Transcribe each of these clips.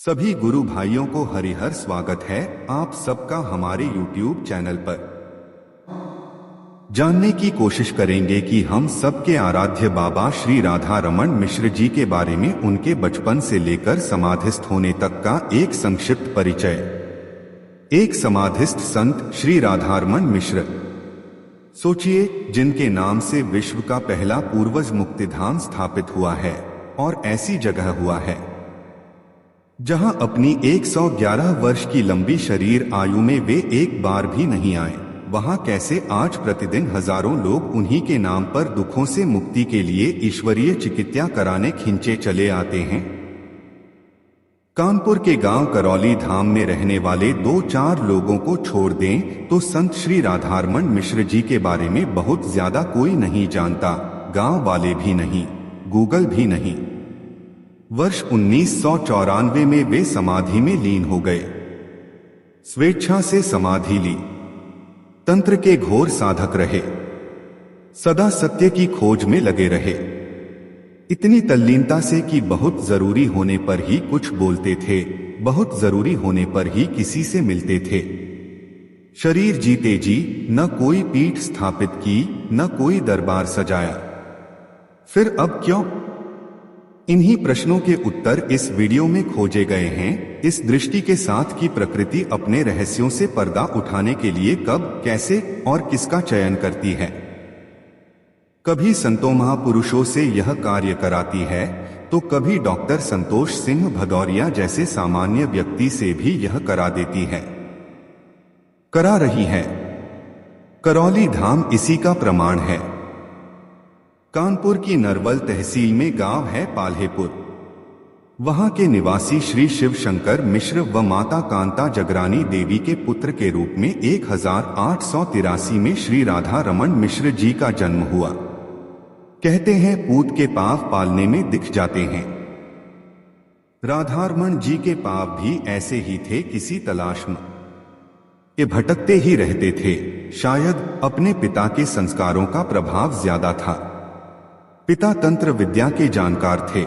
सभी गुरु भाइयों को हरिहर स्वागत है आप सबका हमारे YouTube चैनल पर। जानने की कोशिश करेंगे कि हम सबके आराध्य बाबा श्री राधा रमण मिश्र जी के बारे में, उनके बचपन से लेकर समाधिस्थ होने तक का एक संक्षिप्त परिचय। एक समाधिस्थ संत श्री राधारमण मिश्र। सोचिए, जिनके नाम से विश्व का पहला पूर्वज मुक्तिधाम स्थापित हुआ है, और ऐसी जगह हुआ है जहां अपनी 111 वर्ष की लंबी शरीर आयु में वे एक बार भी नहीं आए, वहां कैसे आज प्रतिदिन हजारों लोग उन्हीं के नाम पर दुखों से मुक्ति के लिए ईश्वरीय चिकित्सा कराने खिंचे चले आते हैं। कानपुर के गांव करौली धाम में रहने वाले 2-4 लोगों को छोड़ दें तो संत श्री राधारमण मिश्र जी के बारे में बहुत ज्यादा कोई नहीं जानता। गांव वाले भी नहीं, गूगल भी नहीं। वर्ष 1994 में वे समाधि में लीन हो गए। स्वेच्छा से समाधि ली। तंत्र के घोर साधक रहे, सदा सत्य की खोज में लगे रहे। इतनी तल्लीनता से कि बहुत जरूरी होने पर ही कुछ बोलते थे, बहुत जरूरी होने पर ही किसी से मिलते थे। शरीर जीते जी न कोई पीठ स्थापित की, न कोई दरबार सजाया। फिर अब क्यों? इन्हीं प्रश्नों के उत्तर इस वीडियो में खोजे गए हैं, इस दृष्टि के साथ कि प्रकृति अपने रहस्यों से पर्दा उठाने के लिए कब, कैसे और किसका चयन करती है। कभी संतों महापुरुषों से यह कार्य कराती है, तो कभी डॉक्टर संतोष सिंह भदौरिया जैसे सामान्य व्यक्ति से भी यह करा देती है, करा रही है। करौली धाम इसी का प्रमाण है। कानपुर की नरवल तहसील में गांव है पाल्हेपुर। वहां के निवासी श्री शिव शंकर मिश्र व माता कांता जगरानी देवी के पुत्र के रूप में 1883 में श्री राधा रमण मिश्र जी का जन्म हुआ। कहते हैं पूत के पांव पालने में दिख जाते हैं। राधारमण जी के पांव भी ऐसे ही थे, किसी तलाश में ये भटकते ही रहते थे। शायद अपने पिता के संस्कारों का प्रभाव ज्यादा था। पिता तंत्र विद्या के जानकार थे,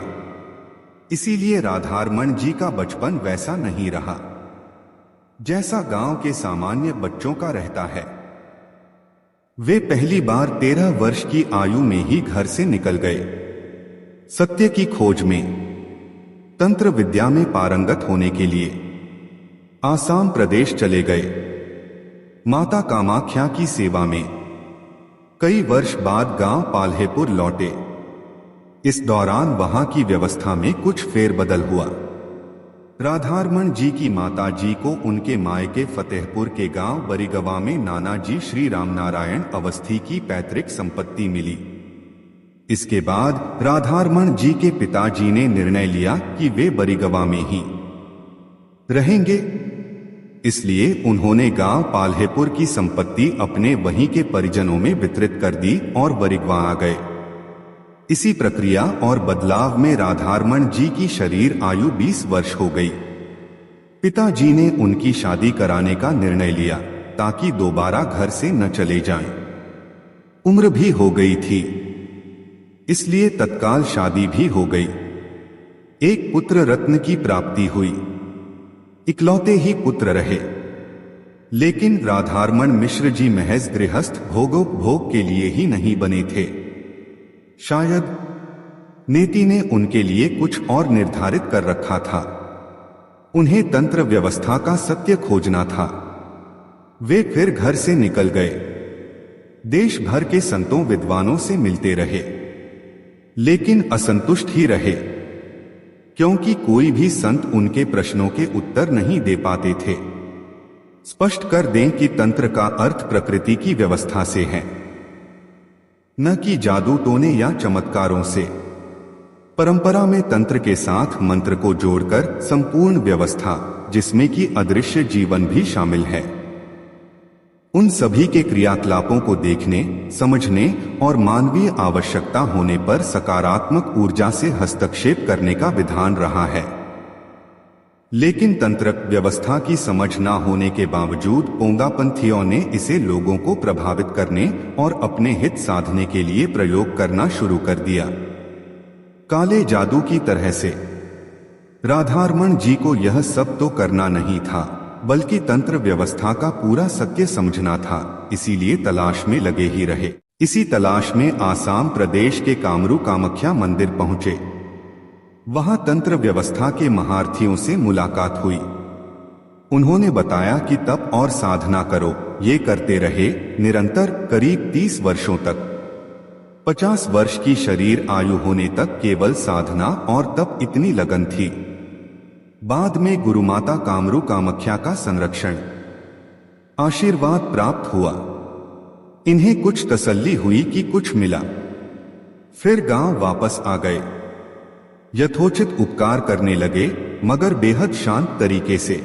इसीलिए राधारमण जी का बचपन वैसा नहीं रहा जैसा गांव के सामान्य बच्चों का रहता है। वे पहली बार 13 वर्ष की आयु में ही घर से निकल गए, सत्य की खोज में, तंत्र विद्या में पारंगत होने के लिए। आसाम प्रदेश चले गए, माता कामाख्या की सेवा में। कई वर्ष बाद गांव पाल्हेपुर लौटे। इस दौरान वहां की व्यवस्था में कुछ फेरबदल हुआ। राधारमण जी की माता जी को उनके मायके फतेहपुर के गांव बरिगवा में नाना जी श्री रामनारायण अवस्थी की पैतृक संपत्ति मिली। इसके बाद राधारमण जी के पिताजी ने निर्णय लिया कि वे बरिगवा में ही रहेंगे। इसलिए उन्होंने गांव पाल्हेपुर की संपत्ति अपने वहीं के परिजनों में वितरित कर दी और बरिगवा आ गए। इसी प्रक्रिया और बदलाव में राधारमण जी की शरीर आयु 20 वर्ष हो गई। पिताजी ने उनकी शादी कराने का निर्णय लिया ताकि दोबारा घर से न चले जाएं। उम्र भी हो गई थी, इसलिए तत्काल शादी भी हो गई। एक पुत्र रत्न की प्राप्ति हुई। इकलौते ही पुत्र रहे, लेकिन राधारमण मिश्र जी महज गृहस्थ भोगोपभोग के लिए ही नहीं बने थे। शायद नेति ने उनके लिए कुछ और निर्धारित कर रखा था। उन्हें तंत्र व्यवस्था का सत्य खोजना था। वे फिर घर से निकल गए। देश भर के संतों विद्वानों से मिलते रहे, लेकिन असंतुष्ट ही रहे, क्योंकि कोई भी संत उनके प्रश्नों के उत्तर नहीं दे पाते थे। स्पष्ट कर दें कि तंत्र का अर्थ प्रकृति की व्यवस्था से है, न कि जादू टोने या चमत्कारों से। परंपरा में तंत्र के साथ मंत्र को जोड़कर संपूर्ण व्यवस्था, जिसमें कि अदृश्य जीवन भी शामिल है, उन सभी के क्रियाकलापों को देखने, समझने और मानवीय आवश्यकता होने पर सकारात्मक ऊर्जा से हस्तक्षेप करने का विधान रहा है। लेकिन तंत्र व्यवस्था की समझ न होने के बावजूद पोंगापंथियों ने इसे लोगों को प्रभावित करने और अपने हित साधने के लिए प्रयोग करना शुरू कर दिया, काले जादू की तरह से। राधारमण जी को यह सब तो करना नहीं था, बल्कि तंत्र व्यवस्था का पूरा सत्य समझना था, इसीलिए तलाश में लगे ही रहे। इसी तलाश में आसाम प्रदेश के कामरू कामाख्या मंदिर पहुंचे। वहां तंत्र व्यवस्था के महारथियों से मुलाकात हुई। उन्होंने बताया कि तप और साधना करो। ये करते रहे निरंतर करीब 30 वर्षों तक। 50 वर्ष की शरीर आयु होने तक केवल साधना और तप इतनी लगन थी। बाद में गुरुमाता कामरू कामाख्या का संरक्षण आशीर्वाद प्राप्त हुआ। इन्हें कुछ तसल्ली हुई कि कुछ मिला। फिर गांव वापस आ गए। यथोचित उपकार करने लगे, मगर बेहद शांत तरीके से।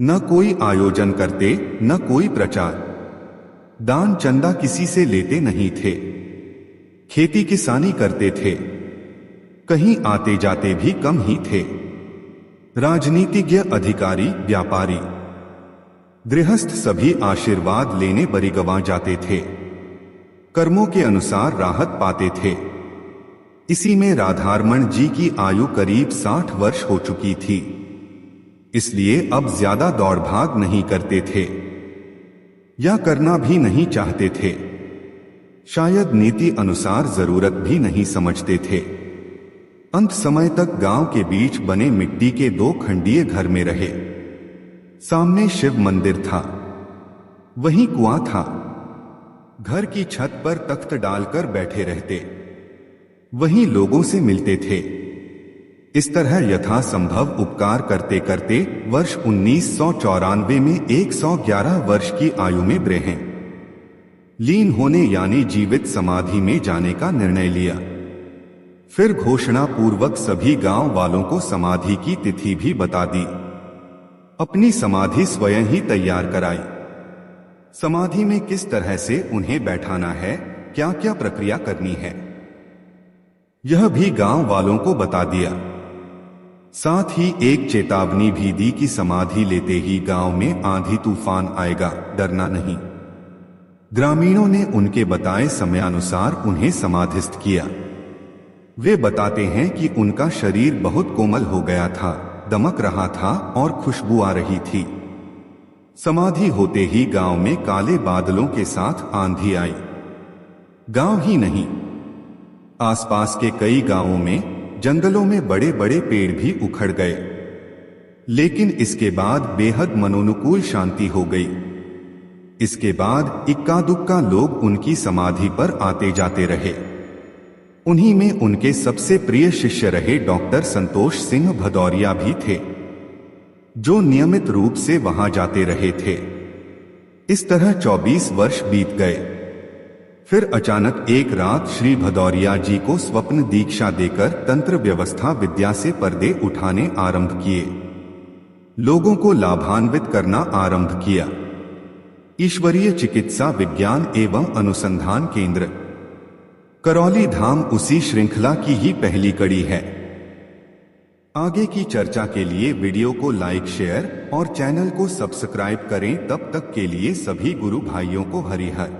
न कोई आयोजन करते, न कोई प्रचार, दान चंदा किसी से लेते नहीं थे। खेती किसानी करते थे। कहीं आते जाते भी कम ही थे। राजनीतिज्ञ, अधिकारी, व्यापारी, गृहस्थ सभी आशीर्वाद लेने बरिगवां जाते थे। कर्मों के अनुसार राहत पाते थे। इसी में राधारमण जी की आयु करीब 60 वर्ष हो चुकी थी, इसलिए अब ज्यादा दौड़ भाग नहीं करते थे या करना भी नहीं चाहते थे। शायद नीति अनुसार जरूरत भी नहीं समझते थे। अंत समय तक गांव के बीच बने मिट्टी के 2 खंडीय घर में रहे। सामने शिव मंदिर था, वहीं कुआं था। घर की छत पर तख्त डालकर बैठे रहते, वहीं लोगों से मिलते थे। इस तरह यथासंभव उपकार करते करते वर्ष 1994 में 111 वर्ष की आयु में ब्रह्म लीन होने यानी जीवित समाधि में जाने का निर्णय लिया। फिर घोषणा पूर्वक सभी गांव वालों को समाधि की तिथि भी बता दी। अपनी समाधि स्वयं ही तैयार कराई। समाधि में किस तरह से उन्हें बैठाना है, क्या क्या प्रक्रिया करनी है, यह भी गांव वालों को बता दिया। साथ ही एक चेतावनी भी दी कि समाधि लेते ही गांव में आंधी तूफान आएगा, डरना नहीं। ग्रामीणों ने उनके बताए समयानुसार उन्हें समाधिस्थ किया। वे बताते हैं कि उनका शरीर बहुत कोमल हो गया था, दमक रहा था और खुशबू आ रही थी। समाधि होते ही गांव में काले बादलों के साथ आंधी आई। गांव ही नहीं, आसपास के कई गांवों में, जंगलों में बड़े बड़े पेड़ भी उखड़ गए। लेकिन इसके बाद बेहद मनोनुकूल शांति हो गई। इसके बाद इक्का दुक्का लोग उनकी समाधि पर आते जाते रहे। उन्हीं में उनके सबसे प्रिय शिष्य रहे डॉक्टर संतोष सिंह भदौरिया भी थे, जो नियमित रूप से वहां जाते रहे थे। इस तरह 24 वर्ष बीत गए। फिर अचानक एक रात श्री भदौरिया जी को स्वप्न दीक्षा देकर तंत्र व्यवस्था विद्या से पर्दे उठाने आरंभ किए, लोगों को लाभान्वित करना आरंभ किया। ईश्वरीय चिकित्सा विज्ञान एवं अनुसंधान केंद्र करौली धाम उसी श्रृंखला की ही पहली कड़ी है। आगे की चर्चा के लिए वीडियो को लाइक, शेयर और चैनल को सब्सक्राइब करें। तब तक के लिए सभी गुरु भाइयों को हरि हर।